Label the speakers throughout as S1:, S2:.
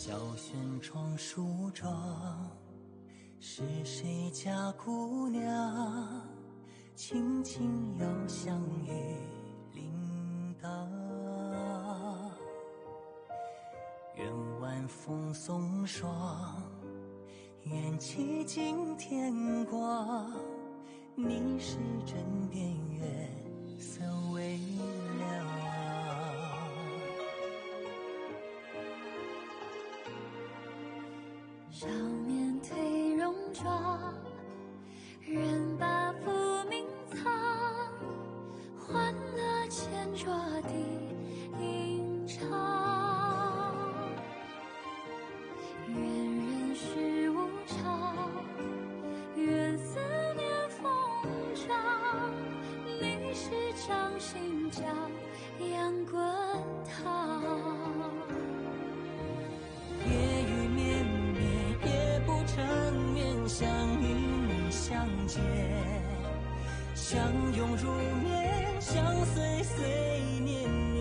S1: 小轩窗梳妆，是谁家姑娘轻轻摇香于铃铛？愿晚风送霜，愿凄尽天光，你是枕边月色微凉。
S2: 少年褪戎装，人把浮名藏，欢乐前桌的吟唱。愿人世无常，愿思念风涨，历史掌心将阳滚烫。
S1: 夜雨绵绵，夜不成眠，想与你相见，相拥如眠，相随随年年。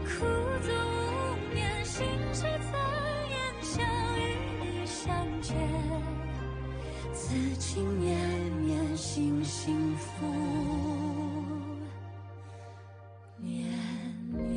S2: 苦足无眠，心事残烟，想与你相见，此情绵绵，心幸福绵绵。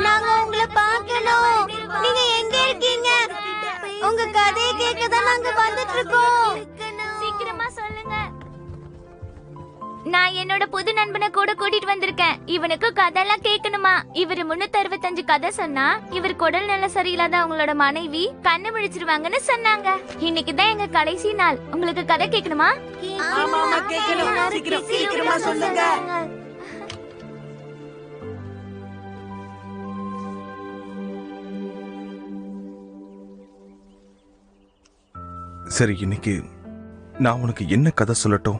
S3: நாங்க உங்களை பார்க்கணும். நீங்க எங்க இருக்கீங்க? உங்க கதையை கேட்கதான் நாங்க வந்துட்டு இருக்கோம்.
S4: சீக்கிரமா சொல்லுங்க. நான் என்னோட புது நண்பனை கூட கூட்டிட்டு வந்திருக்கேன். இவனுக்கு கதையெல்லாம் கேட்கணுமா? இவரு 365 கதை சொன்னா இவருக்கு உடல் நல்ல சரியில்லாத அவங்களோட மனைவி கண்ணு விழிச்சிருவாங்கன்னு சொன்னாங்க. இன்னைக்கு தான் எங்க கடைசி நாள். உங்களுக்கு கதை கேட்கணுமா?
S5: ஆமாமா கேட்கணும். சீக்கிரமா சொல்லுங்க.
S6: சரி, இன்னைக்கு நான் உனக்கு என்ன கதை சொல்லட்டும்?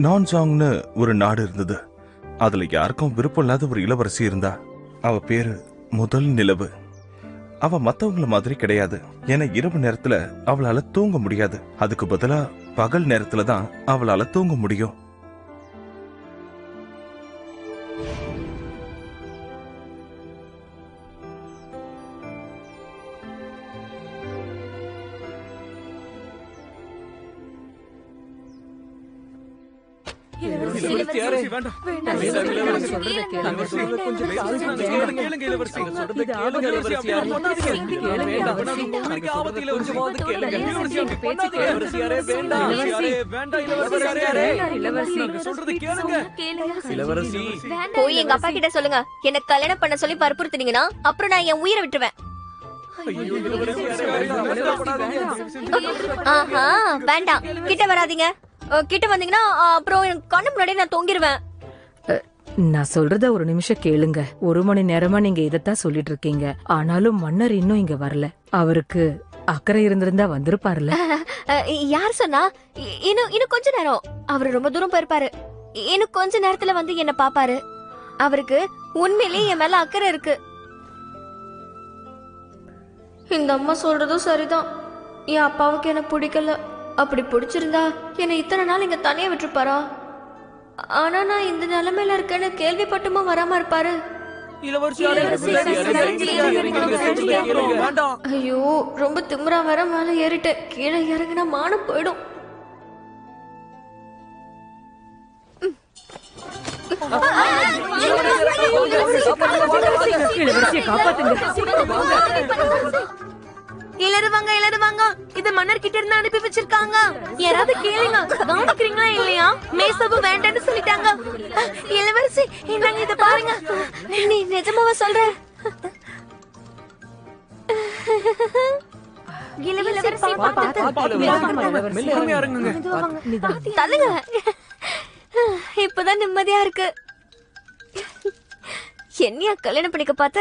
S6: நான்ஜாங்னு ஒரு நாடு இருந்தது. அதுல யாருக்கும் விருப்பம் இல்லாத ஒரு இளவரசி இருந்தா. அவ பேரு முதல் நிலவு. அவ மத்தவங்கள மாதிரி கிடையாது. ஏன்னா இரவு நேரத்துல அவளால தூங்க முடியாது. அதுக்கு பதிலா பகல் நேரத்துல தான் அவளால தூங்க முடியும்.
S3: போய் எங்க அப்பா கிட்ட சொல்லுங்க. என்ன கல்யாணம் பண்ண சொல்லி வற்புறுத்துனீங்கன்னா அப்புறம் நான் என் உயிரை விட்டுருவேன். ஆஹா, வேண்டாம், கிட்ட வராதீங்க. கிட்ட வந்தீங்கன்னா அப்புறம் கண்ணு முன்னாடி நான் தொங்கிருவேன்.
S7: நான் சொல்றத ஒரு நிமிஷம் கேளுங்க. 1 மணி நேரமா நீங்க இதத்தான் சொல்லிட்டு இருக்கீங்க. ஆனாலும் மன்னர் இன்னும் இங்க வரல. அவருக்கு அக்கறை இருந்திருந்தா வந்திருப்பாருல.
S3: யார் சொன்னா? இன்னும் கொஞ்ச நேரம். அவரு ரொம்ப தூரம் போயிருப்பாரு. இன்னும் கொஞ்ச நேரத்துல வந்து என்ன பாப்பாரு. அவருக்கு உண்மையிலேயே என் மேல அக்கறை இருக்கு.
S8: இந்த அம்மா சொல்றதும் சரிதான். என் அப்பாவுக்கு என்ன பிடிக்கல. அப்படி பிடிச்சிருந்தா என்னை இத்தனை நாள் இங்க தனியா விட்டுருப்பாரா? ஆனா நான் இந்த நிலைமையில இருக்கேன்னு கேள்விப்பட்டுமா வராம இருப்பாரு? ஐயோ, ரொம்ப திமிரா வர மேல ஏறிட்டேன். கீழே இறங்கினா மானம் போயிடும்.
S3: எல்லாரும் வாங்க, இது மன்னர் கிட்ட இருந்து அனுப்பி வச்சிருக்காங்க. யாராவது கேளுங்க, கவனிக்கிறீங்களா இல்லையா? மேசபு வேண்டான்னு சொல்லிட்டாங்க. இளவரசி, இந்தாங்க இத பாருங்க.
S8: நீ நிஜமாவா சொல்ற?
S3: தள்ளுங்க.
S8: இப்பதான் நிம்மதியா இருக்கு. என்னையா கல்யாணம் பண்ணிக்க பார்த்த?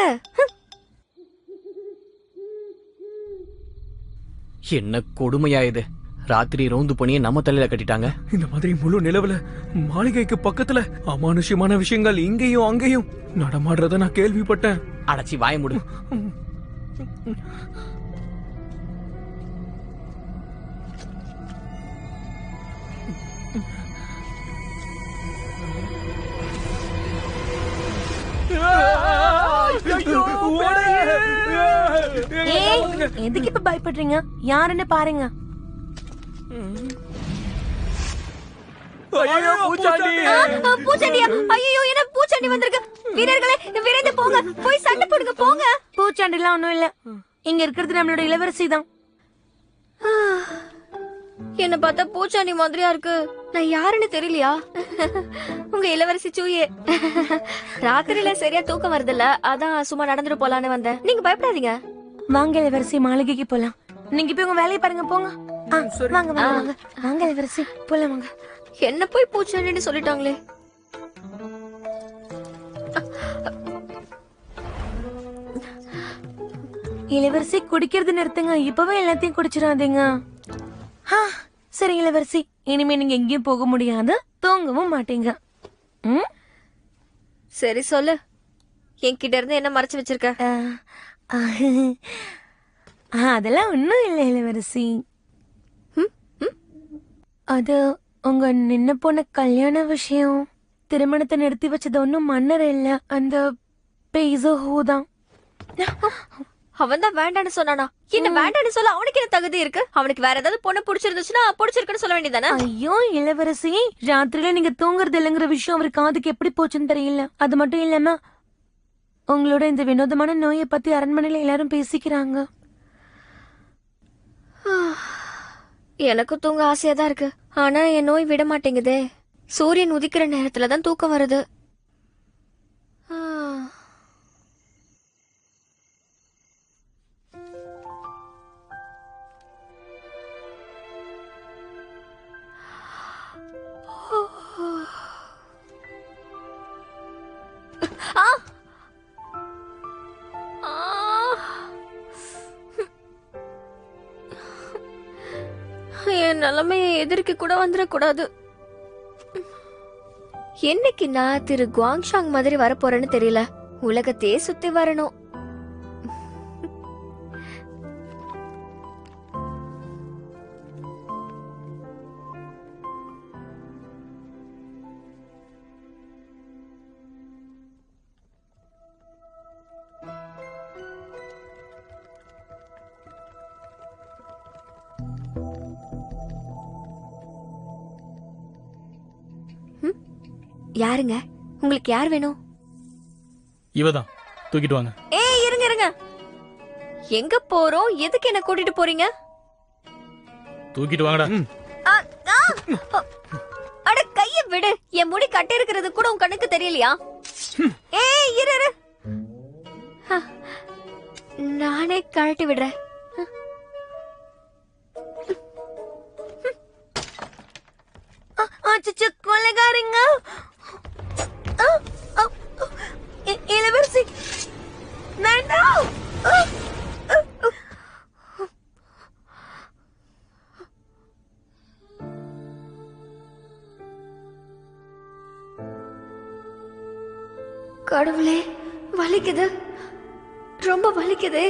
S9: என்ன கொடுமையா இது! ராத்திரி ரோந்து பண்ணியே நம்ம தலையில கட்டிட்டாங்க.
S10: இந்த மாதிரி முழு நிலவுல மாளிகைக்கு பக்கத்துல அமானுஷ்யமான விஷயங்கள் இங்கேயும் அங்கேயும் நடமாடுறத நான் கேள்விப்பட்டேன்.
S9: அடைச்சி வாய மூடு.
S3: எதுக்கு இப்ப பயப்படுறீங்க? யாருன்னு பாருங்க. பூச்சாண்டியா? ஐயோ, என்ன பூச்சாண்டி வந்திருக்கு? வீரர்களே, விரைந்து போங்க, போய் சண்டை போடுங்க, போங்க. பூச்சாண்டி எல்லாம் ஒண்ணும் இல்ல. இங்க இருக்கிறது நம்மளோட இளவரசி தான்.
S8: என்ன பார்த்தா பூச்சாண்டி மாதிரியா இருக்கு. நான் யாருன்னு தெரியலையா? உங்க இளவரசி சூயே. ராத்திரியில சரியா தூக்கம் வருதுல்ல, அதான் சும்மா நடந்துட்டு போலான்னு வந்தேன். நீங்க பயப்படாதீங்க.
S3: வாங்க இளவரசி, மாளிகைக்கு போலாம். நீங்க போய் உங்க வேலையை பாருங்க, போங்க. வாங்க வாங்க வாங்க வாங்க இளவரசி, போலாம் வாங்க.
S8: என்ன போய் பூச்சாண்டின்னு சொல்லிட்டாங்களே.
S3: இளவரசி, குடிக்கிறது நிறுத்துங்க. இப்பவே எல்லாத்தையும் குடிச்சிடாதீங்க. சரி இளவரசி, இனிமே நீங்க எங்கேயும் போக முடியாது, தூங்கவும் மாட்டீங்க.
S8: சரி சொல்லு, என்கிட்ட இருந்து என்ன மறைச்சு வச்சிருக்க?
S3: அதெல்லாம் ஒண்ணும் இல்லை இளவரசி. அது உங்க நின்னு போன கல்யாண விஷயம். திருமணத்தை நிறுத்தி வச்சது ஒன்னும் மன்னர் இல்ல, அந்த பெய்சோ தான்.
S8: அவன் தான் வேண்டான்னு சொன்னானா? என்ன வேண்டான்னு சொல்ல அவனுக்கு என்ன தகுதி இருக்கு? அவனுக்கு வேற ஏதாவது பொண்ணு பிடிச்சிருந்துச்சுன்னா பிடிச்சிருக்குன்னு சொல்ல வேண்டியதானே?
S3: ஐயோ இளவரசி, ராத்திரியில நீங்க தூங்குறது இல்லைங்கிற விஷயம் அவர் காதுக்கு எப்படி போச்சுன்னு தெரியல. அது மட்டும் இல்லாம உங்களோட இந்த வினோதமான நோயை பத்தி அரண்மனையில எல்லாரும் பேசிக்கிறாங்க.
S8: எனக்கு தூங்க ஆசையா தான் இருக்கு, ஆனா என் நோய் விட மாட்டேங்குதே. சூரியன் உதிக்கிற நேரத்துலதான் தூக்கம் வருது. என் நிலைமையை எதிர்க்க கூட வந்துடக்கூடாது. என்னைக்கு நான் திரு குவாங்ஷாங் மாதிரி வரப்போறேன்னு தெரியல. உலகத்தையே சுத்தி வரணும். யாருங்க? உங்களுக்கு யார் வேணும்?
S10: இவதான், தூக்கிட்டு வாங்க.
S8: ஏய் இருங்க இருங்க, எங்க போறோம்? எதுக்கு என்ன கூட்டிட்டு போறீங்க?
S10: தூக்கிட்டு வாங்கடா.
S8: அட கைய விடு. என் முடி கட்டி இருக்கிறது கூட உன் கண்ணுக்கு தெரியலையா? ஏய் இரு இரு, நானே கழட்டி விடுறேன்.
S3: கொலைகாரிங்க. இளவரசி வேண்டாம்.
S8: கடவுளே, வலிக்குது, ரொம்ப வலிக்குதே.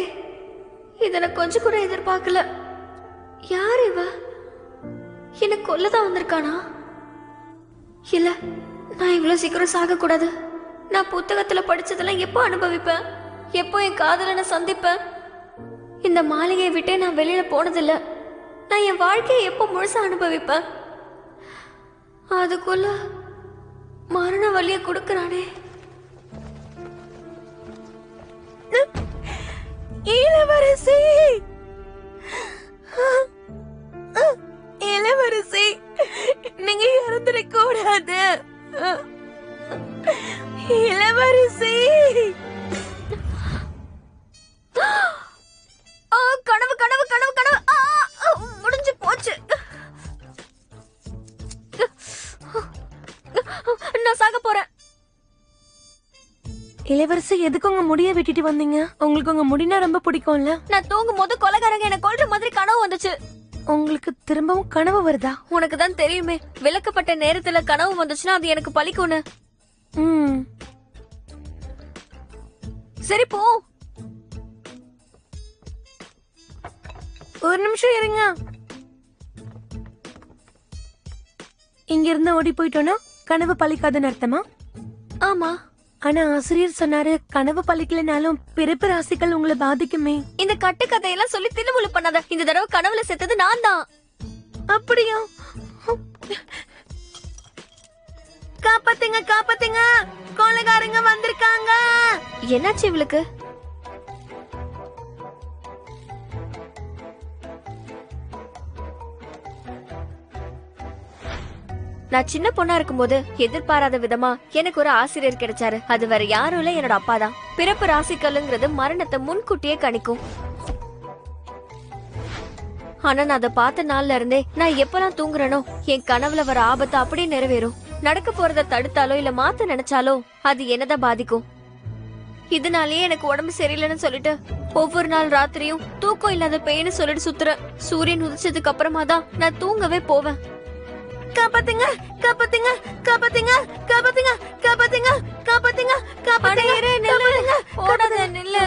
S8: இத நான் கொஞ்சம் கூட எதிர்பார்க்கல. யார் இவ? என்ன கொல்லதான் வந்திருக்கானா? இல்ல, நான் இவ்வளவு சீக்கிரம் சாக கூடாது. நான் புத்தகத்துல படிச்சதெல்லாம் எப்போ அனுபவிப்பேன்? எப்போ என் காதலனை சந்திப்பேன்? இந்த மாளிகையை விட்டே நான் வெளியில போனதில்ல. நான் என் வாழ்க்கையை எப்போ முழுசா அனுபவிப்பேன்? அதுக்குள்ள மரண வலிய கொடுக்கறானே.
S3: இளவரசி, இளவரசி, நீங்க இறந்துட கூடாது. இளவரசி.
S8: கனவு கனவு கனவு கனவு. முடிஞ்சு போச்சு. நான் சாக போறேன்.
S3: இளவரசி, எதுக்கு உங்க முடிய வெட்டிட்டு வந்தீங்க? உங்களுக்கு உங்க முடினா ரொம்ப பிடிக்கும்ல?
S8: நான் தூங்கும் போது கொலைகாரங்க என்ன கொல்ற மாதிரி கனவு வந்துச்சு.
S3: உங்களுக்கு திரும்பவும் கனவு வருதா?
S8: உனக்கு தான் தெரியுமே, விளக்கப்பட்ட நேரத்துல கனவு வந்துச்சுன்னா அது எனக்கு பலிக்கும்னு. சரி போ.
S3: ஒரு நிமிஷம் இருங்க. இங்க இருந்து ஓடி போயிட்டோம்னா கனவு பலிக்காதுன்னு அர்த்தமா?
S8: ஆமா.
S3: ஆனா ஆசிரியர் சொன்னாரு கனவு பலிக்கலனாலும் பிறப்பு ராசிகள் உங்களை பாதிக்குமே.
S8: இந்த கட்டுக்கதையெல்லாம் சொல்லி தில்லுமுள்ளு பண்ணாத. இந்த தடவை கனவுல செத்தது நான் தான்.
S3: அப்படியா? காப்பாத்துங்க, காப்பாத்துங்க, கொலைகாரங்க வந்திருக்காங்க.
S8: என்னாச்சு இவளுக்கு? நான் சின்ன பொண்ணா இருக்கும்போது எதிர்பாராத விதமா எனக்கு ஒரு ஆசிரியர் கிடைச்சாரு. அது வேற யாரும் இல்ல, என்னோட அப்பா தான். பிறப்பு ராசிக்கல்லுங்கிறது மரணத்தை முன்கூட்டியே கணிக்கும். ஆனா நான் அதை பார்த்த நாள்ல இருந்தே நான் எப்பெல்லாம் தூங்குறேனோ என் கனவுல வர ஆபத்து அப்படியே நிறைவேறும். நடக்க போறத தடுத்தாலோ இல்ல மாத்த நினைச்சாலோ அது என்னதான் பாதிக்கும். இதனாலேயே எனக்கு உடம்பு சரியில்லைன்னு சொல்லிட்டு ஒவ்வொரு நாள் ராத்திரியும் தூக்கம் இல்லாத பேய்னு சொல்லிட்டு சுத்துறேன். சூரியன் உதிச்சதுக்கு அப்புறமா தான் நான் தூங்கவே போவேன்.
S3: காப்பாத்துங்க, காப்பாத்துங்க, காப்பாத்துங்க, காப்பாத்துங்க, காப்பாத்துங்க, காப்பாத்துங்க, காப்பாத்துங்க.
S8: ஓடாத, நில்லு.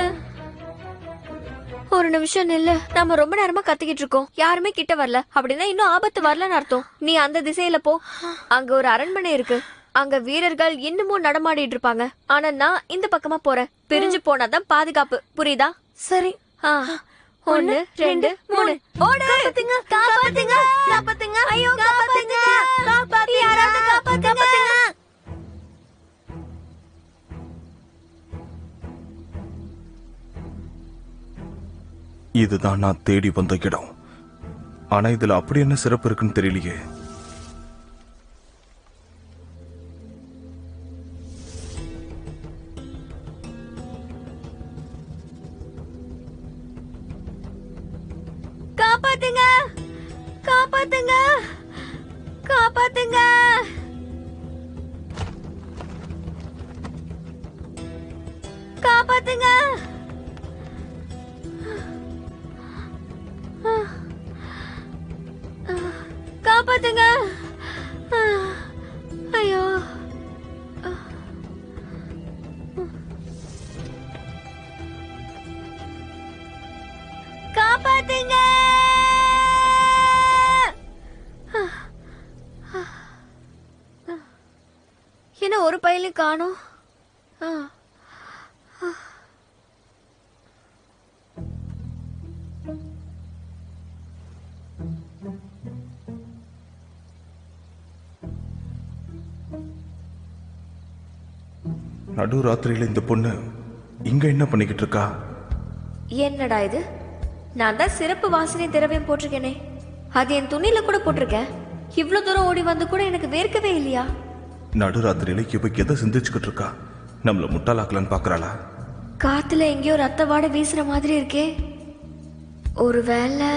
S8: ஒரு நிமிஷம் நில்லு. நாம ரொம்ப நேரமா கத்திக்கிட்டு இருக்கோம், யாருமே கிட்ட வரல. அப்படின்னா இன்னும் ஆபத்து வரலன்னு அர்த்தம். நீ அந்த திசையில போ. அங்க ஒரு அரண்மனை இருக்கு. அங்க வீரர்கள் இன்னமும் நடமாடிட்டு இருப்பாங்க. ஆனா நான் இந்த பக்கமா போறேன். பிரிஞ்சு போனாதான் பாதுகாப்பு, புரியுதா?
S3: சரி.
S8: 1 2 3 ஓடு.
S3: காப்பாத்துங்க, காப்பாத்துங்க, காப்பாத்துங்க. ஐயோ, காப்பாத்துங்க, காப்பாத்துங்க, யாராவது காப்பாத்துங்க.
S6: இதுதான் நான் தேடி வந்த இடம். ஆனா இதுல அப்படி என்ன சிறப்பு இருக்குன்னு தெரியலையே.
S8: காப்பாத்துங்க, காப்பாத்துங்க, காப்பாத்துங்க. காப்பாத்துங்க. காப்பாத்துங்க. ஐயோ, காப்பாத்துங்க. என்ன ஒரு பையிலையும் காணோம்.
S6: நடுராத்திரியில இந்த பொண்ணு இங்க என்ன பண்ணிக்கிட்டு இருக்கா?
S8: என்னடா இது? நான் தான் சிறப்பு வாசனை திரவியம் போட்டிருக்கேனே, அது என் துணியில கூட போட்டிருக்கேன். இவ்வளவு தூரம் ஓடி வந்து கூட எனக்கு வேர்க்கவே இல்லையா?
S6: நடுராத்திரியில இவ எதை சிந்திச்சுக்கிட்டு இருக்கா? நம்மள முட்டாளாக்கலான்னு பாக்குறாளா?
S8: காத்துல எங்கேயோ ரத்த வாடை வீசுற மாதிரி இருக்கே. ஒருவேளை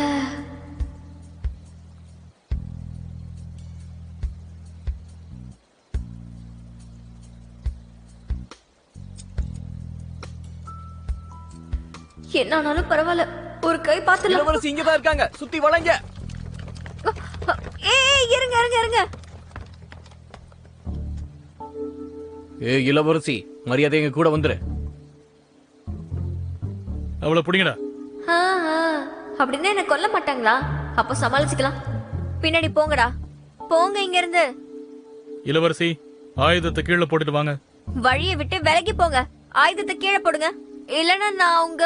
S8: என்ன ஆனாலும் பரவாயில்ல, ஒரு கை பார்த்துல.
S9: இளவரசி இங்க தான் இருக்காங்க, சுத்தி வளைங்க.
S8: ஏய், இருங்க இருங்க இருங்க.
S9: ஏய் இளவரசி, மரியாதை எங்க கூட வந்துரு.
S11: அவளை பிடிங்கடா.
S8: ஆ, ஆ. அப்படின்னா என்ன கொல்ல மாட்டாங்களா? அப்ப சமாளிச்சுக்கலாம். பின்னாடி போங்கடா, போங்க இங்க இருந்து.
S11: இளவரசி ஆயுதத்தை கீழே போட்டுட்டு வாங்க.
S8: வழியை விட்டு விலகி போங்க. ஆயுதத்தை கீழே போடுங்க, இல்லைன்னா நான் உங்க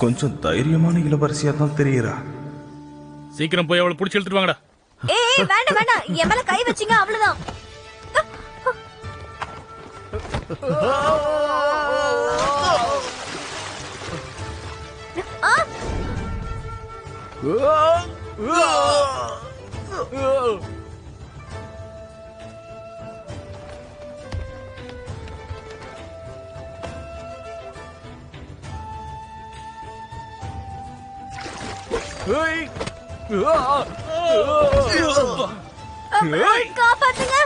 S6: கொஞ்சம் தைரியமான இளவரசியா தான் தெரியறா.
S11: சீக்கிரம் போய் அவளை புடிச்சு இழுத்துட்டு வாங்கடா.
S8: ஏய் வேண்டாம் வேண்டாம், என் மேல கை வச்சீங்க அவ்வளவுதான். காப்பாத்துங்க.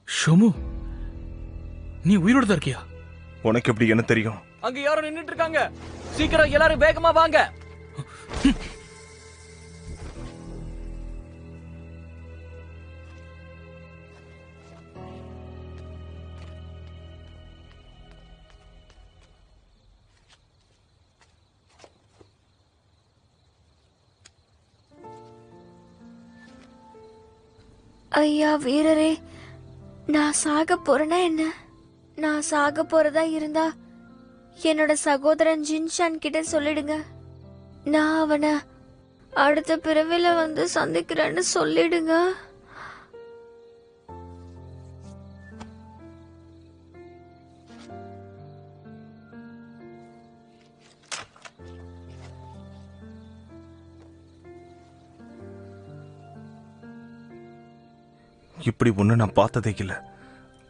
S11: ஷோமு, நீ உயிரோட தான் இருக்கியா?
S6: உனக்கு எப்படி என்ன தெரியும்?
S9: அங்க யாரோ நின்னுட்டு இருக்காங்க. சீக்கிரம் எல்லாரும் வேகமா வாங்க.
S8: ஐயா வீரரே, நான் சாக போறேனா என்ன? நான் சாக போறதா இருந்தா என்னோட சகோதரன் ஜின்ஷான் கிட்ட சொல்லிடுங்க. நான் அவனை அடுத்த பிறவில வந்து சந்திக்கிறேன்னு சொல்லிடுங்க.
S6: இப்படி ஒண்ணு நான் பார்த்ததே இல்ல.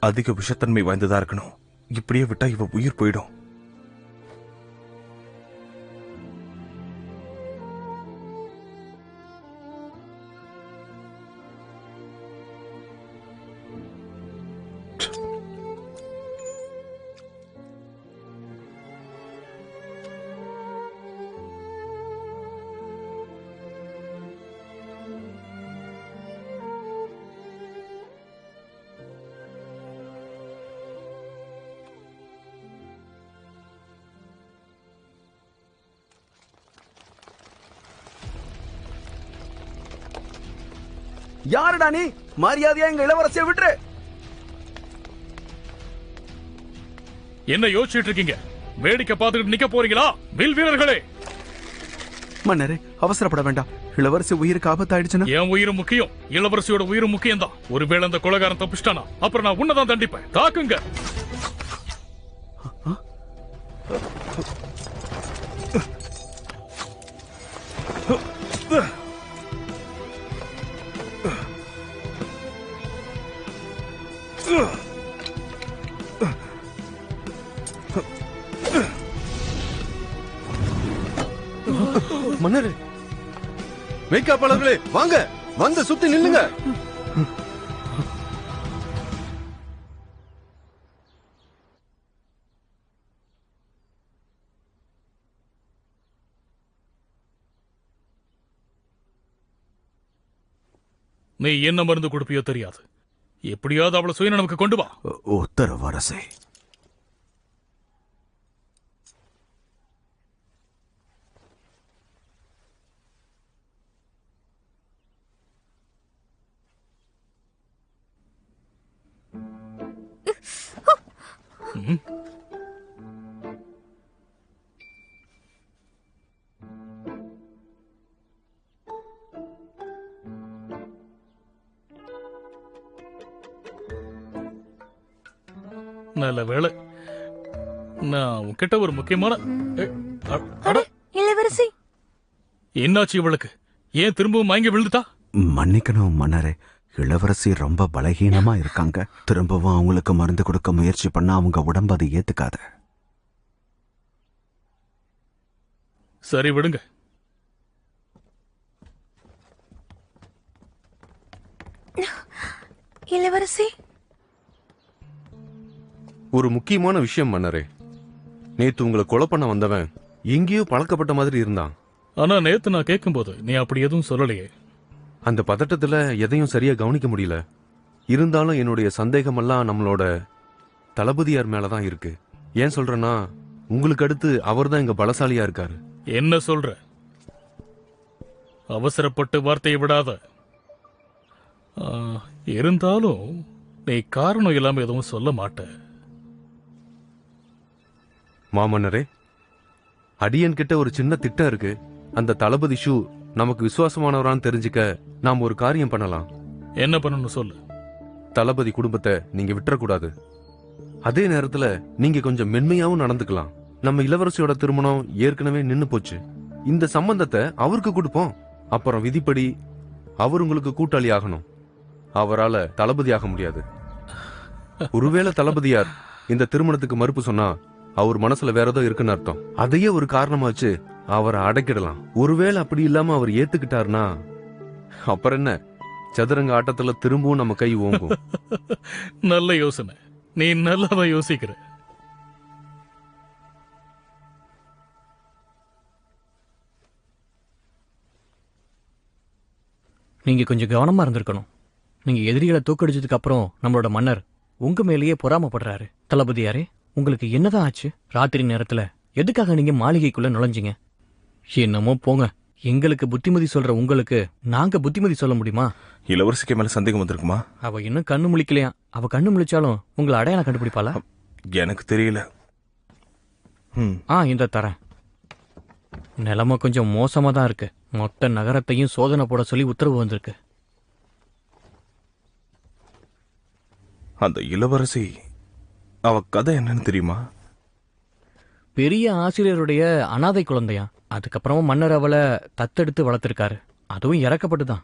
S6: அதிக விஷத்தன்மை வாய்ந்ததா இருக்கணும். இப்படியே விட்டா இவ உயிர் போயிடும்.
S12: யாருடா நீ? மரியாதையா எங்க இளவரசியை விட்டுரு.
S11: என்ன யோசிச்சுட்டு இருக்கீங்க? வேடிக்கை பார்த்துட்டு நிக்க போறீங்களா? வில் வீரர்களே,
S12: மன்னரே அவசரப்பட வேண்டாம். இளவரசி உயிருக்கு ஆபத்தாயிடுச்சுன்னா
S11: என் உயிரும் முக்கியம், இளவரசியோட உயிரும் முக்கியம் தான். ஒருவேளை அந்த கொலைகாரன் தப்பிச்சிட்டானா அப்புறம் நான் உன்னதான் தண்டிப்பேன். தாக்குங்க.
S12: மன்னரே, மெய்காப்பாளர்களே வாங்க, வந்து சுத்தி நில்லுங்க.
S11: நீ என்ன மருந்து கொடுப்பியோ தெரியாது. எப்படியாவது அவளை சுயநனவுக்கு கொண்டு வா.
S12: உத்தரவு அரசே.
S11: நல்ல வேளை. நான் உன்கிட்ட ஒரு முக்கியமான
S3: இளவரசி
S11: என்னாச்சு இவளுக்கு? ஏன் திரும்பவும் மயங்கி விழுந்துட்டா?
S12: மன்னிக்கணும் மன்னரே, இளவரசி ரொம்ப பலகீனமா இருக்காங்க. திரும்பவும் அவங்களுக்கு மருந்து கொடுக்க முயற்சி பண்ணா அவங்க உடம்பு அதை ஏத்துக்காத.
S11: சரி விடுங்க.
S3: இளவரசி
S13: ஒரு முக்கியமான விஷயம் மன்னரே. நேத்து உங்களை கொலை பண்ண வந்தவன் எங்கேயோ பழக்கப்பட்ட மாதிரி இருந்தான்.
S11: ஆனா நேத்து நான் கேட்கும்போது நீ அப்படி எதுவும் சொல்லலையே.
S13: அந்த பதட்டத்துல எதையும் சரியா கவனிக்க முடியல. இருந்தாலும் என்னுடைய சந்தேகமெல்லாம் நம்மளோட தளபதியார் மேலதான் இருக்கு. ஏன் சொல்றேன்னா, உங்களுக்கு அடுத்து அவர் தான் இங்க பலசாலியா இருக்காரு.
S11: என்ன சொல்ற? அவசரப்பட்டு வார்த்தையை விடாத. இருந்தாலும் நீ காரணம் இல்லாம எதுவும் சொல்ல மாட்ட.
S13: மாமன்னரே, அடியன் கிட்ட ஒரு சின்ன திட்டம் இருக்கு. அந்த தளபதி ஷூ நமக்கு விசுவாசமானவரான்னு தெரிஞ்சுக்க நாம் ஒரு காரியம் பண்ணலாம்.
S11: என்ன பண்ணணும் சொல்லு.
S13: தளபதி குடும்பத்தை நீங்க விட்டுறக்கூடாது. அதே நேரத்துல நீங்க கொஞ்சம் மென்மையாவும் நடந்துக்கலாம். நம்ம இளவரசியோட திருமணம் ஏற்கனவே நின்னு போச்சு. இந்த சம்பந்தத்தை அவருக்கு கொடுப்போம். அப்புறம் விதிப்படி அவர் உங்களுக்கு கூட்டாளி ஆகணும். அவரால தளபதி ஆக முடியாது. ஒருவேளை தளபதியார் இந்த திருமணத்துக்கு மறுப்பு சொன்னா அவர் மனசுல வேற ஏதோ இருக்குன்னு அர்த்தம். அதையே ஒரு காரணமா வச்சு அவரை அடக்கிடலாம். ஒருவேளை அப்படி இல்லாம அவர் ஏத்துக்கிட்டாருன்னா அப்புறம் என்ன, சதுரங்க ஆட்டத்துல திரும்பவும் நம்ம கை ஓங்கும்.
S11: நல்ல யோசனை. நீ நல்லாதான் யோசிக்கிற.
S9: நீங்க கொஞ்சம் கவனமா இருந்திருக்கணும். நீங்க எதிரிகளை தூக்கடிச்சதுக்கு அப்புறம் நம்மளோட மன்னர் உங்க மேலேயே பொறாமப்படுறாரு. தளபதியாரே, உங்களுக்கு என்னதான் ஆச்சு? ராத்திரி நேரத்துல எதுக்காக நீங்க மாளிகைக்குள்ள நுழைஞ்சிங்க? என்னமோ போங்க. எங்களுக்கு புத்திமதி சொல்ற உங்களுக்கு நாங்க புத்திமதி சொல்ல முடியுமா?
S6: இளவரசிக்கு மேல சந்தேகம் வந்திருக்குமா?
S9: அவ இன்னும் கண்ணு முழிக்கலையா? அவ கண்ணு முழிச்சாலும் உங்களை அடையாளம் கண்டுபிடிப்பாளா?
S6: எனக்கு தெரியல.
S9: இந்த தரேன். நிலைமை கொஞ்சம் மோசமா தான் இருக்கு. மொத்த நகரத்தையும் சோதனை போட சொல்லி உத்தரவு வந்திருக்கு.
S6: அந்த இளவரசி அவ கதை என்னன்னு தெரியுமா?
S9: பெரிய ஆசிரியருடைய அனாதை குழந்தையா. அதுக்கப்புறமா மன்னர் அவளை தத்தெடுத்து வளர்த்திருக்காரு. அதுவும் இறக்கப்பட்டுதான்.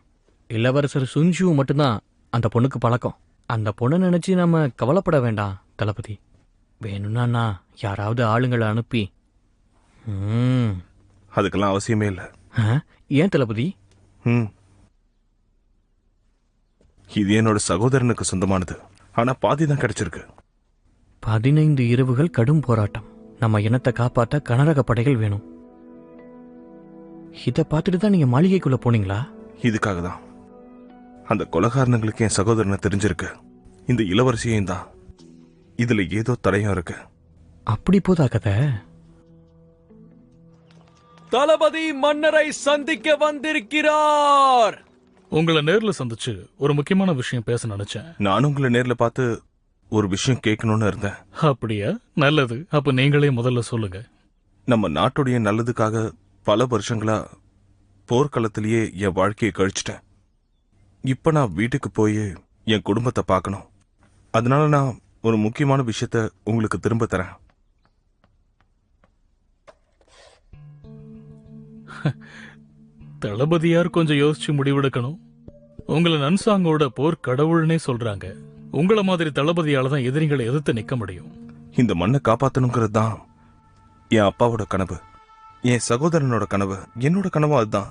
S9: இளவரசர் சுன்ஷு மட்டும்தான் அந்த பொண்ணுக்கு பழக்கம். அந்த பொண்ணை நினைச்சு நம்ம கவலைப்பட வேண்டாம் தளபதி. வேணும்னா யாராவது ஆளுங்களை அனுப்பி.
S6: அதுக்கெல்லாம் அவசியமே இல்ல.
S9: ஏன் தளபதி?
S6: இது என்னோட சகோதரனுக்கு சொந்தமானது. ஆனா பாதி தான் கிடைச்சிருக்கு.
S9: 15 இரவுகள் கடும் போராட்டம். நம்ம இனத்தை காப்பாற்ற கனரக படைகள் வேணும். இத பார்த்துட்டு தான் நீங்க மாளிகைக்குள்ள போனீங்களா?
S6: இதுக்காக தான். அந்த கொலைகாரனுங்களுக்கு என் சகோதரனை தெரிஞ்சிருக்கு. இந்த இளவரசியும் தான். இதுல ஏதோ தடையும் இருக்கு.
S9: அப்படி போதா கதை?
S10: தளபதி மன்னரை சந்திக்க வந்திருக்கிறார்.
S11: உங்களை நேர்ல சந்திச்சு ஒரு முக்கியமான விஷயம் பேச நினைச்சேன்.
S6: நானும் உங்களை நேர்ல பார்த்து ஒரு விஷயம் கேட்கணும்னு இருந்தேன்.
S11: அப்படியா? நல்லது. அப்ப நீங்களே முதல்ல சொல்லுங்க.
S6: நம்ம நாட்டுடைய நல்லதுக்காக பல வருஷங்களா போர்க்களத்திலேயே என் வாழ்க்கையை கழிச்சிட்டேன். இப்ப நான் வீட்டுக்கு போய் என் குடும்பத்தை பார்க்கணும். அதனால நான் ஒரு முக்கியமான விஷயத்த உங்களுக்கு திரும்ப தரேன்.
S11: தளபதியார் கொஞ்சம் யோசிச்சு முடிவெடுக்கணும். உங்களை நன்சாங்கோட போர் கடவுள்னே சொல்றாங்க. உங்கள மாதிரி தளபதியால தான் எதிரிகளை எதிர்த்து நிக்க முடியும்.
S6: இந்த மண்ணை காப்பாத்தணுங்கிறது தான் என் அப்பாவோட கனவு, என் சகோதரனோட கனவு, என்னோட கனவு அதுதான்.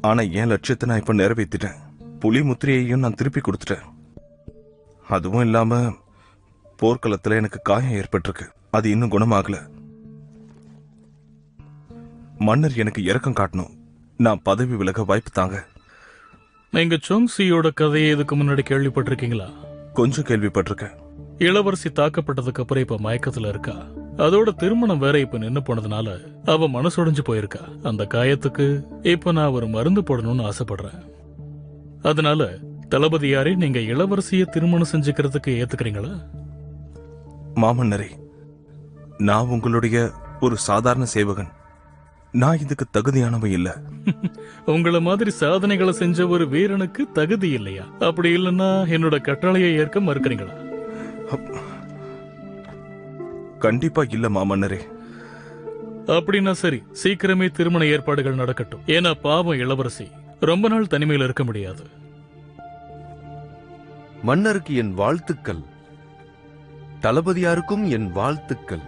S6: ஆனா என் லட்சியத்தை நான் இப்ப நிறைவேற்றிட்டேன். புலி முத்திரையையும் நான் திருப்பி கொடுத்துட்டேன். அதுவும் இல்லாம போர்க்களத்துல எனக்கு காயம் ஏற்பட்டிருக்கு. அது இன்னும் குணமாகல. மன்னர் எனக்கு இரக்கம் காட்டணும். நான் பதவி விலக வாய்ப்பு தாங்க.
S11: நீங்க சோங்சியோட கதையை இதுக்கு முன்னாடி கேள்விப்பட்டிருக்கீங்களா?
S6: கொஞ்சம் கேள்விப்பட்டிருக்கேன்.
S11: இளவரசி தாக்கப்பட்டதுக்கு அப்புறம் இப்ப மயக்கத்துல இருக்கா. அதோட திருமணம் வேற இப்ப நின்னு போனதுனால அவ மனசுடைஞ்சு போயிருக்கா. அந்த காயத்துக்கு இப்ப நான் ஒரு மருந்து போடணும்னு ஆசைப்படுறேன். அதனால தளபதியாரே, நீங்க இளவரசிய திருமணம் செஞ்சுக்கிறதுக்கு ஏத்துக்கிறீங்களா?
S6: மாமன்னரே, நான் உங்களுடைய ஒரு சாதாரண சேவகன். நான் இதுக்கு தகுதியானவன் இல்ல.
S11: உங்கள மாதிரி சாதனைகளை செஞ்ச ஒரு வீரனுக்கு தகுதி இல்லையா? அப்படி இல்லைன்னா என்னோட கட்டளையை ஏற்க மறுக்கிறீங்களா?
S6: கண்டிப்பா இல்ல மாமன்னரே.
S11: அப்படின்னா சரி, சீக்கிரமே திருமண ஏற்பாடுகள் நடக்கட்டும். ஏன்னா பாவம் இளவரசி ரொம்ப நாள் தனிமையில் இருக்க முடியாது.
S13: மன்னருக்கு என் வாழ்த்துக்கள். தளபதியாருக்கும் என் வாழ்த்துக்கள்.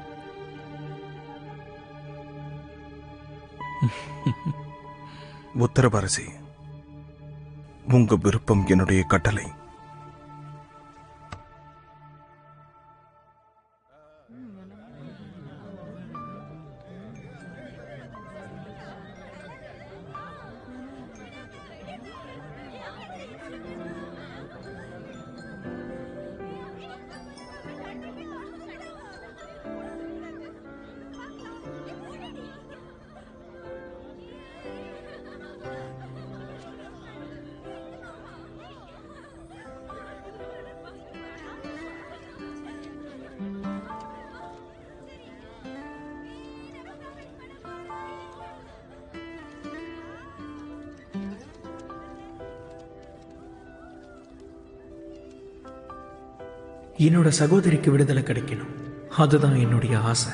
S6: உத்தரவரசி, உங்க விருப்பம் என்னுடைய கட்டளை.
S10: என்னோட சகோதரிக்கு விடுதலை கிடைக்கணும், அதுதான் என்னுடைய ஆசை.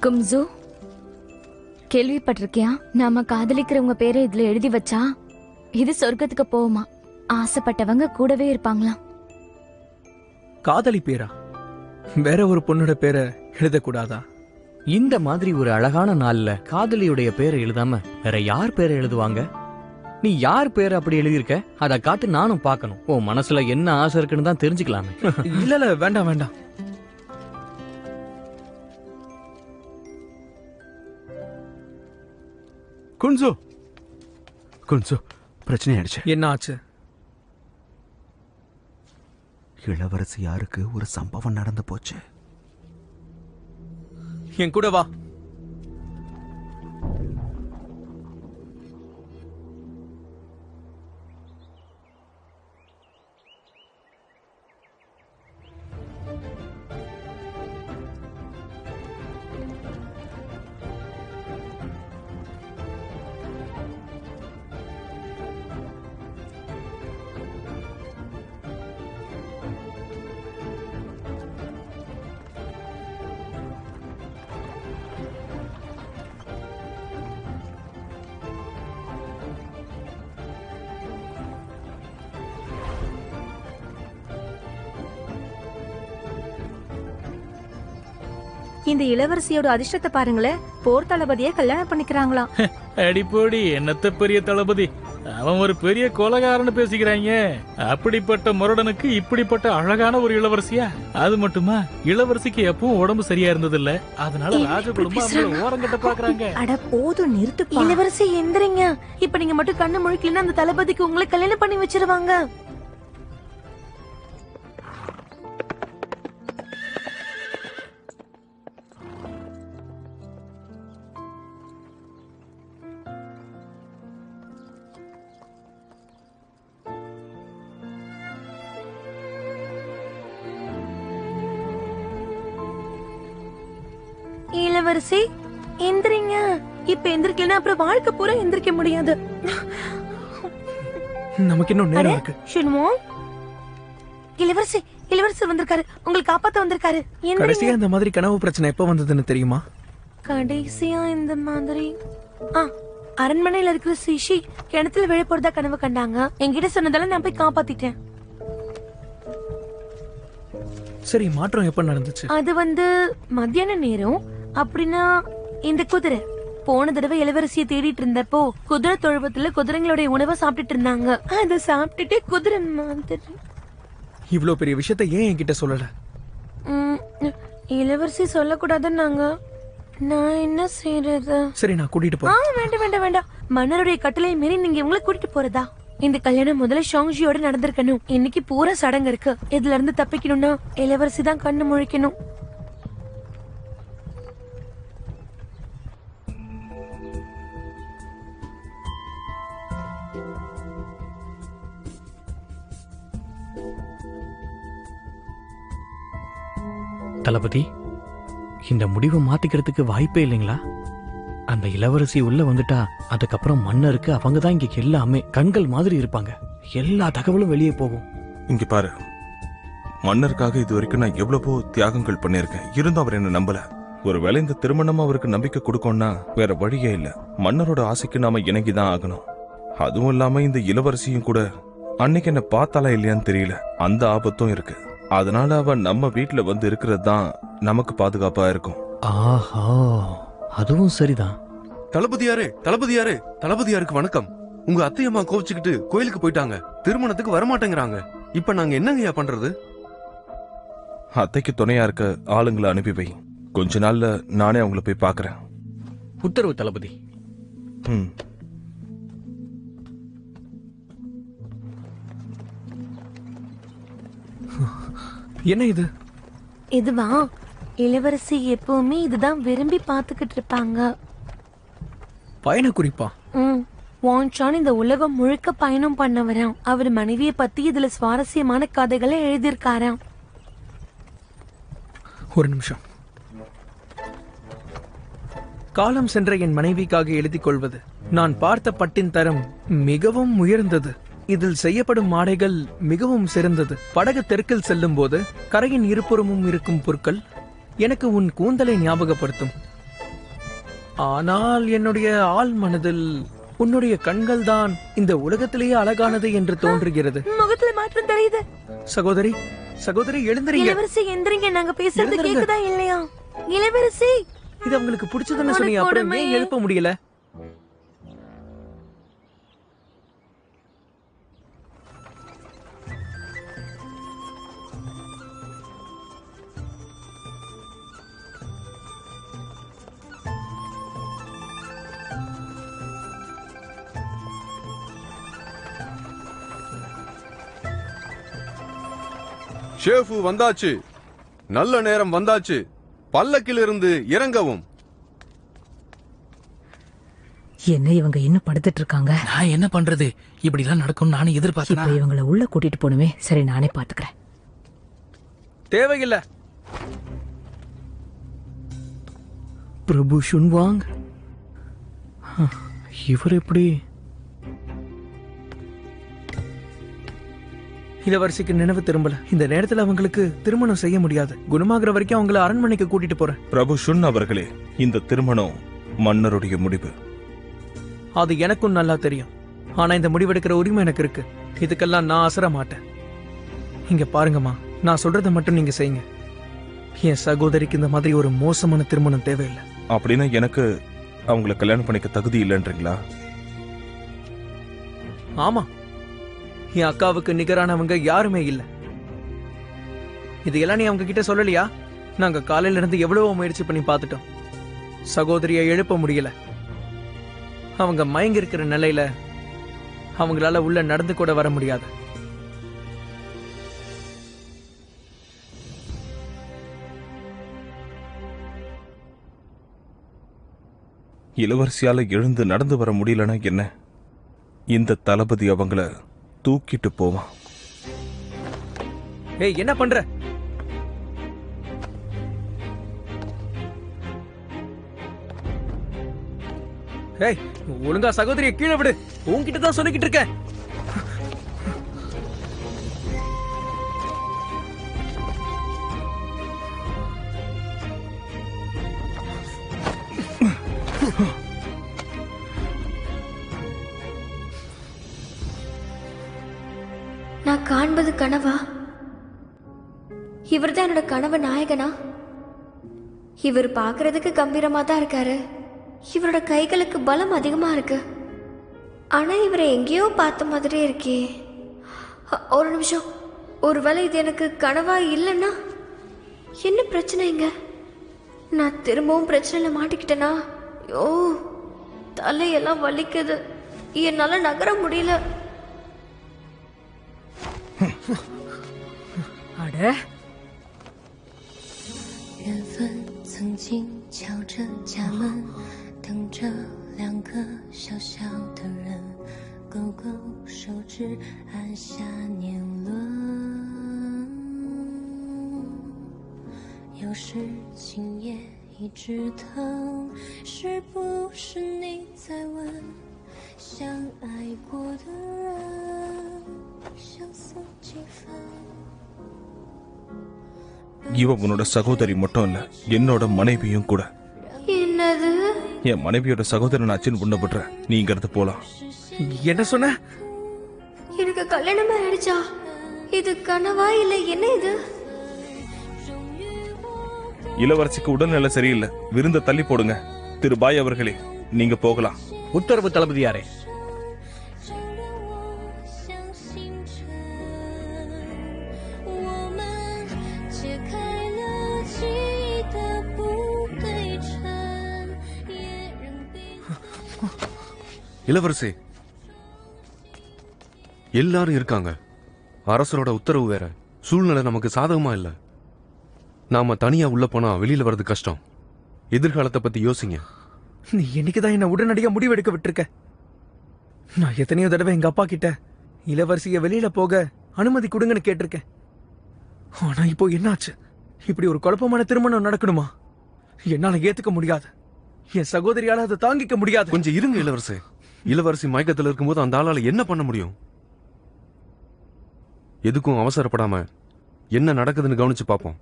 S4: கும்சு, கேள்விப்பட்டிருக்கியா? நாம காதலிக்கிறவங்க பேரை இதுல எழுதி வச்சா இது சொர்க்கத்துக்கு போகுமா? ஆசைப்பட்டவங்க கூடவே இருப்பாங்களாம்.
S10: காதலி பேரா? வேற ஒரு பொண்ணோட பேரை எழுதக்கூடாதா?
S9: இந்த மாதிரி ஒரு அழகான நாள்ல காதலியுடைய பேரை எழுதாம வேற யார் பேரை எழுதுவாங்க? நீ யார் பேரை அப்படி எழுதியிருக்க? அதை காட்டு, நானும் பார்க்கணும். உன் மனசுல என்ன ஆசை இருக்குன்னு தான் தெரிஞ்சுக்கலாமே.
S10: இல்ல வேண்டாம் வேண்டாம்.
S12: குன்சோ, குன்சோ, பிரச்சனை ஆயிடுச்சு.
S10: என்ன ஆச்சு?
S12: இளவரசி யாருக்கு ஒரு சம்பவம் நடந்து போச்சு.
S10: என் கூட வா.
S3: இந்த இளவரசியோட அதிர்ஷ்டத்தை பாருங்களேன். போர் தளபதியை கல்யாணம் பண்ணிக்கிறாங்களாம்.
S11: அடிப்போடி, என்னத்த பெரிய தளபதி, அவன் ஒரு பெரிய கொலகாரன்னு பேசிக்கிறாங்க. அப்படிப்பட்ட முரடனுக்கு இப்படிப்பட்ட அழகான ஒரு இளவரசியா? அது மட்டுமா, இளவரசிக்கு எப்பவும் உடம்பு சரியா இருந்தது இல்ல, அதனால ராஜ குடும்பம் ஓரங்கட்ட பாக்குறாங்க.
S3: அட போதும், நிறுத்து. இளவரசி எந்திரிங்க. இப்ப நீங்க மட்டும் கண்ணு முழிக்கலன்னா அந்த தளபதிக்கு உங்களை கல்யாணம் பண்ணி வச்சிருவாங்க. இளவரசி எந்திரிங்க. இப்ப எந்திரிக்கலன்னா அப்புறம் வாழ்க்கை பூரா எந்திரிக்க முடியாது.
S10: நமக்கு இன்னும் நேரம் இருக்கு.
S3: இளவரசி, இளவரசர் வந்திருக்காரு. உங்களை காப்பாத்த வந்திருக்காரு.
S10: கடைசியா இந்த மாதிரி கனவு பிரச்சனை எப்ப வந்ததுன்னு தெரியுமா?
S3: கடைசியா இந்த மாதிரி அரண்மனையில இருக்கிற சிஷி கிணத்துல விழ போறதா கனவு கண்டாங்க. என்கிட்ட சொன்னதால நான் போய் காப்பாத்திட்டேன்.
S10: சரி, மாற்றம் எப்ப நடந்துச்சு?
S3: அது மத்தியான நேரம். அப்படின்னா இந்த குதிரை போன தடவை இளவரசியை தேடிட்டு இருந்தப்போ குதிரை தொழுவத்துல குதிரைங்களுடைய உணவை சாப்பிட்டுட்டு இருந்தாங்க. அதை சாப்பிட்டுட்டு குதிரை மாதிரி.
S10: இவ்வளவு பெரிய விஷயத்தை ஏன் என்கிட்ட சொல்லல?
S3: இளவரசி சொல்லக்கூடாதுன்னாங்க. நான் என்ன செய்யறது?
S10: சரி, நான் கூட்டிட்டு போறேன்.
S3: வேண்டாம் வேண்டாம் வேண்டாம். மன்னருடைய கட்டளை மீறி நீங்க இவங்களை கூட்டிட்டு போறதா? இந்த கல்யாணம் முதல்ல ஷாங்ஜியோட நடந்திருக்கணும். இன்னைக்கு பூரா சடங்கு இருக்கு. இதுல இருந்து தப்பிக்கணும்னா இளவரசி தான் கண்ணு முழிக்கணும்.
S9: தளபதி, இந்த முடிவை மாத்திக்கிறதுக்கு வாய்ப்பே இல்லைங்களா? அந்த இளவரசி உள்ள வந்துட்டா அதுக்கப்புறம் மன்னருக்கு அவங்க தான் இங்க எல்லாமே கண்கள் மாதிரி இருப்பாங்க. எல்லா தகவலும் வெளியே போகும்.
S6: இங்க பாரு, மன்னருக்காக இது வரைக்கும் நான் எவ்வளவோ தியாகங்கள் பண்ணிருக்கேன். இருந்தும் அவர் என்ன நம்பல. ஒருவேளை இந்த திருமணம் அவருக்கு நம்பிக்கை கொடுக்கும்னா வேற வழியே இல்ல. மன்னரோட ஆசைக்கு நாம இணங்கிதான் ஆகணும். அதுவும் இல்லாம இந்த இளவரசியும் கூட அன்னைக்கு என்ன பார்த்தாலா இல்லையான்னு தெரியல. அந்த ஆபத்தும் இருக்கு. அதனால அவ நம்ம வீட்டுல வந்து இருக்கிறது தான் நமக்கு பாதுகாப்பா இருக்கும்.
S9: ஆஹா, அதுவும் சரிதான்.
S13: தளபதியாரே, தளபதியாரே, தளபதியாருக்கு வணக்கம். உங்க அத்தையம்மா கோவிச்சுக்கிட்டு கோயிலுக்கு போயிட்டாங்க. திருமணத்துக்கு வரமாட்டேங்கிறாங்க. இப்ப நாங்க என்னங்கய்யா பண்றது?
S6: அத்தைக்கு துணையா இருக்க ஆளுங்களை அனுப்பி வை. கொஞ்ச நாள்ல நானே அவங்கள போய் பாக்குறேன்.
S9: உத்தரவு தளபதி.
S10: என்ன இது?
S3: இதுவா? இளவரசி எப்பவுமே இதுதான் விரும்பி பாத்துக்கிட்டு இருப்பாங்க.
S10: பயண குறிப்பா?
S3: வான்சான் இந்த உலகம் முழுக்க பயணம் பண்ணவராம். அவர் மனைவியை பத்தி இதுல சுவாரஸ்யமான கதைகளை எழுதியிருக்காராம்.
S10: ஒரு நிமிஷம். காலம் சென்ற என் மனைவிக்காக எழுதிக் கொள்வது. நான் பார்த்த பட்டின் தரம் மிகவும் உயர்ந்தது. இதில் செய்யப்படும் ஆடைகள் மிகவும் சிறந்தது. படகு தெற்கில் செல்லும் போது கரையின் இருபுறமும் இருக்கும் பொருட்கள் எனக்கு உன் கூந்தலை ஞாபகப்படுத்தும். ஆனால் என்னுடைய ஆள் மனதில் உன்னுடைய கண்கள் தான் இந்த உலகத்திலேயே அழகானது என்று தோன்றுகிறது.
S3: முகத்துல மாற்றம் தெரியுது.
S10: சகோதரி, சகோதரி எழுந்திரீங்க.
S3: இளவரசி எந்திரிங்க. நாங்க பேசுறது கேக்குதா இல்லையா? இளவரசி,
S10: இது உங்களுக்கு பிடிச்சதுன்னு சொன்னீங்க, அப்புறம் ஏன் எழுப்ப முடியல?
S13: ஷேஃபு வந்தாச்சு. நல்ல நேரம் வந்தாச்சு. பல்லக்கிலிருந்து இறங்கவும்.
S7: என்ன இவங்க இன்னும் படுத்துட்டு இருக்காங்க?
S14: நான் என்ன பண்றது? இப்படிலாம் நடக்கும் நானே எதிர்பார்த்தேன்.
S7: இப்ப இவங்களை உள்ள கூட்டிட்டு போனுமே. சரி, நானே பாத்துக்கிறேன்.
S10: தேவையில்ல.
S9: பிரபு ஷுன்வாங், இவர் எப்படி?
S10: இளவரசிக்கு நினைவு திரும்பல. இந்த நேரத்துல அவங்களுக்கு திருமணம் செய்ய முடியாது. குணமாகிற வரைக்கும் அவங்கள அரண்மனைக்கு கூட்டிட்டு போறேன்.
S6: பிரபு ஷுன் அவர்களே, இந்த திருமணம் மன்னருடைய முடிவு.
S10: அது எனக்கும் நல்லா தெரியும். ஆனா இந்த முடிவெடுக்கிற உரிமை எனக்கு இருக்கு. இதுக்கெல்லாம் நான் அசர மாட்டேன். இங்க பாருங்கம்மா, நான் சொல்றதை மட்டும் நீங்க செய்யுங்க. என் சகோதரிக்கு இந்த மாதிரி ஒரு மோசமான திருமணம் தேவையில்லை.
S6: அப்படின்னா எனக்கு அவங்கள கல்யாணம் பண்ணிக்க தகுதி இல்லைன்றீங்களா?
S10: ஆமா, என் அக்காவுக்கு நிகரானவங்க யாருமே இல்ல. இதையெல்லாம் நீ அவங்க கிட்ட சொல்லலையா? நாங்க காலையில இருந்து எவ்வளவோ முயற்சி பண்ணி பார்த்துட்டோம். சகோதரியை எழுப்ப முடியல. அவங்க மயங்கி இருக்கிற நிலையில அவங்களால உள்ள நடந்து கூட வர முடியாது.
S6: இளவரசியால எழுந்து நடந்து வர முடியலன்னா என்ன? இந்த தளபதி அவங்கள தூக்கிட்டு போவான்.
S10: ஏய், என்ன பண்ற? ஏய், ஒழுங்கா சகோதரியை கீழே விடு. உன்கிட்ட தான் சொல்லிக்கிட்டு இருக்கேன்.
S8: நான் காண்பது கனவா? இவர் தான் என்னோட கனவு நாயகனா? இவர் பார்க்கறதுக்கு கம்பீரமா தான் இருக்காரு. இவரோட கைகளுக்கு பலம் அதிகமா இருக்கு. ஆனா இவரை எங்கேயோ பார்த்த மாதிரி இருக்கே. ஒரு நிமிஷம். ஒருவேளை இது எனக்கு கனவா இல்லைன்னா என்ன பிரச்சனைங்க? நான் திரும்பவும் பிரச்சனையில மாட்டிக்கிட்டேனா? ஐயோ, தலையெல்லாம் வலிக்குது. என்னால நகர முடியல.
S7: அட
S2: 缘分曾经敲着家门，等着2个小小的人，勾勾手指按下年轮。有时今夜一直疼，是不是你在问？相爱过的人，相思几分？
S6: இவ உன்னோட சகோதரி மட்டும் இல்ல, என்னோட மனைவியும் கூட.
S8: என்னது?
S6: என் மனைவியோட சகோதரன் ஆச்சுன்னு உன்ன விடுற. நீ இங்க இருந்து போலாம்.
S10: என்ன சொன்ன?
S8: எனக்கு கல்யாணம் ஆயிடுச்சா? இது கனவா இல்ல என்ன இது?
S6: இளவரசிக்கு உடல்நிலை சரியில்லை, விருந்த தள்ளி போடுங்க. திரு பாய் அவர்களே, நீங்க போகலாம்.
S9: உத்தரவு தளபதியாரே.
S13: இளவரசி, எல்லாரும் இருக்காங்க. அரசரோட உத்தரவு வேற. சூழ்நிலை நமக்கு சாதகமா இல்ல. நாம தனியா உள்ள போனா வெளியில வர்றது கஷ்டம். எதிர்காலத்தை பத்தி யோசிங்க.
S10: நீ என்னைக்குதான் என்ன உடனடியா முடிவெடுக்க விட்டுருக்க? நான் எத்தனையோ தடவை எங்க அப்பா கிட்ட இளவரசிய வெளியில போக அனுமதி கொடுங்கன்னு கேட்டிருக்கேன். ஆனா இப்போ என்னாச்சு? இப்படி ஒரு குழப்பமான திருமணம் நடக்கணுமா? என்னால ஏத்துக்க முடியாது. என் சகோதரியால அதை தாங்கிக்க முடியாது.
S13: கொஞ்சம் இருங்க இளவரசி. இளவரசி மயக்கத்தில் இருக்கும்போது அந்த ஆளால என்ன பண்ண முடியும்? எதுக்கும் அவசரப்படாம என்ன நடக்குதுன்னு கவனிச்சு பார்ப்போம்.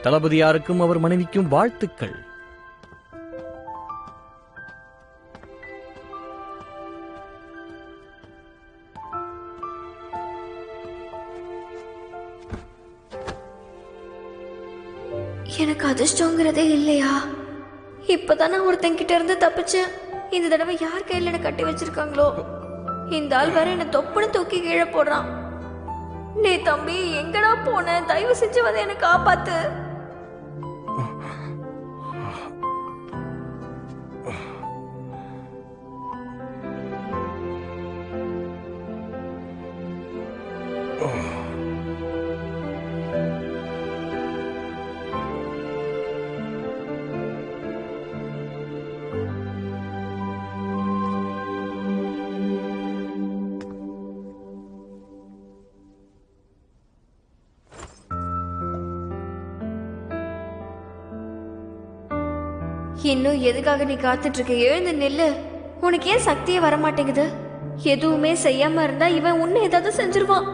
S9: தளபதியாருக்கும் அவர் மனைவிக்கும் வாழ்த்துக்கள்.
S8: எனக்கு அதிர்ஷ்டங்கிறதே இல்லையா? இப்பதான் நான் ஒருத்தங்கிட்ட இருந்து தப்பிச்சேன். இந்த தடவை யார் கையில என்ன கட்டி வச்சிருக்காங்களோ? இந்த ஆள் வேற என்ன தொப்புன்னு தூக்கி கீழே போடுறான். நீ தம்பி எங்கடா போன? தயவு செஞ்சு வந்து என்ன காப்பாத்து. இன்னும் எதுக்காக நீ காத்துட்டு இருக்க? எழுந்து நில்லு. உனக்கு ஏன் சக்தியே வர மாட்டேங்குது? எதுவுமே செய்யாம இருந்தா இவன் உன்னை ஏதாவது செஞ்சிருவான்.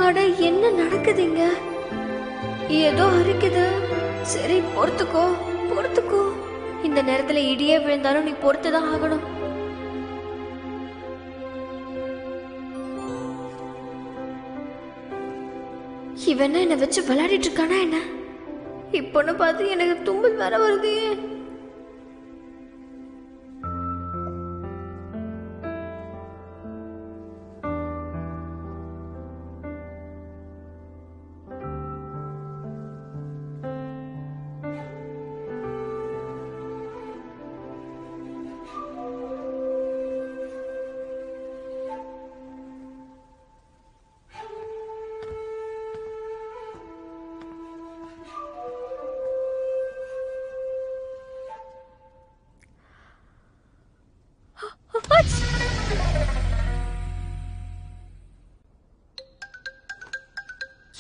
S8: அட என்ன நடக்குதுங்க? ஏதோ அரிக்குது. சரி பொறுத்துக்கோ பொறுத்துக்கோ. இந்த நேரத்துல இடியே விழுந்தாலும் நீ பொறுத்துதான் ஆகணும். இவன் என்ன வச்சு விளையாடிட்டு இருக்கானா என்ன? இப்பன்னு பார்த்து எனக்கு தும்பல் வேற வருது.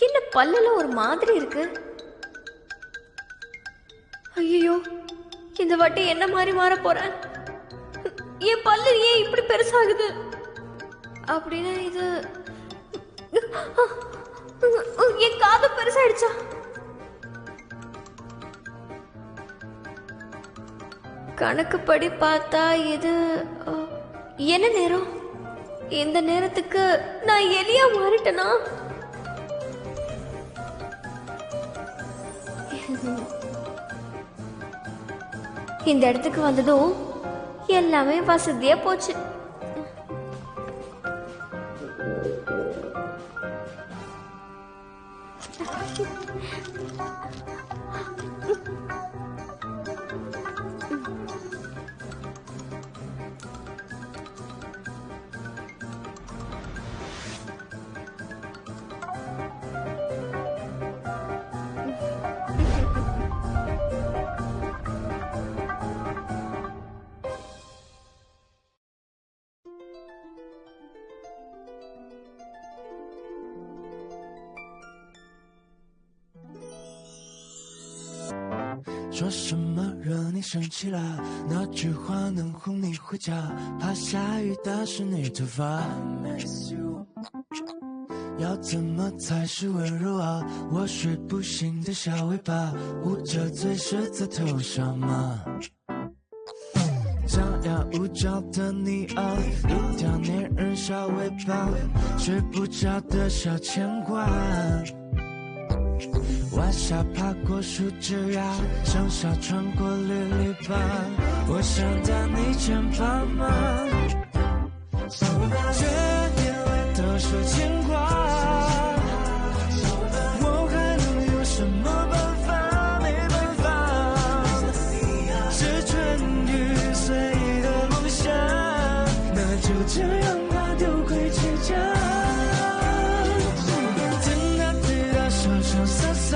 S8: என்ன பல்லெல்லாம் ஒரு மாதிரி இருக்கு? ஐயோ, இந்த வாட்டி என்ன மாதிரி மாற போறேன்? என் பல்லு ஏன் இப்படி பெருசாகுது? அப்படின்னா இது என் காது பெருசாயிடுச்சா? கணக்குப்படி பார்த்தா இது என்ன நேரம்? இந்த நேரத்துக்கு நான் எலியா மாறிட்டேனா? இந்த இடத்துக்கு வந்ததும் எல்லாமே வசதியா போச்சு.
S1: 说什么惹你生气了？那句话能哄你回家？怕下雨打湿你头发。要怎么才是温柔啊？我睡不醒的小尾巴，捂着嘴是在头上吗？张牙舞爪的你啊，一条粘人小尾巴，睡不着的小牵挂。晚霞爬过树枝呀，上下穿过绿篱笆，我想在你肩膀吗？这眼泪都是牵挂，我还能有什么办法？没办法，是春雨随意的落下，那就这样吧，丢盔弃甲。潇洒洒，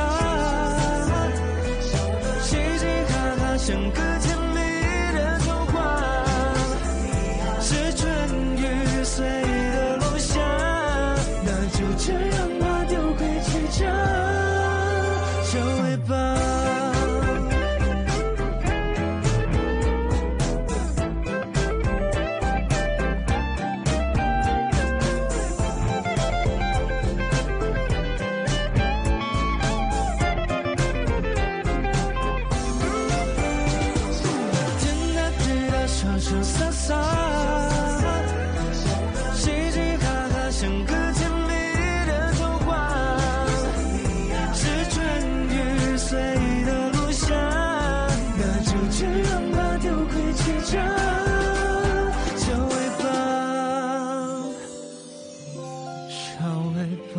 S1: 嘻嘻哈哈，像个甜蜜的童话。是春雨随意的落下，那就这样吧，丢盔弃甲，小尾巴。潇洒洒，嘻嘻哈哈，像个甜蜜的童话。是春雨随意的落下，那就这样吧，丢盔弃甲，小尾巴，小尾巴。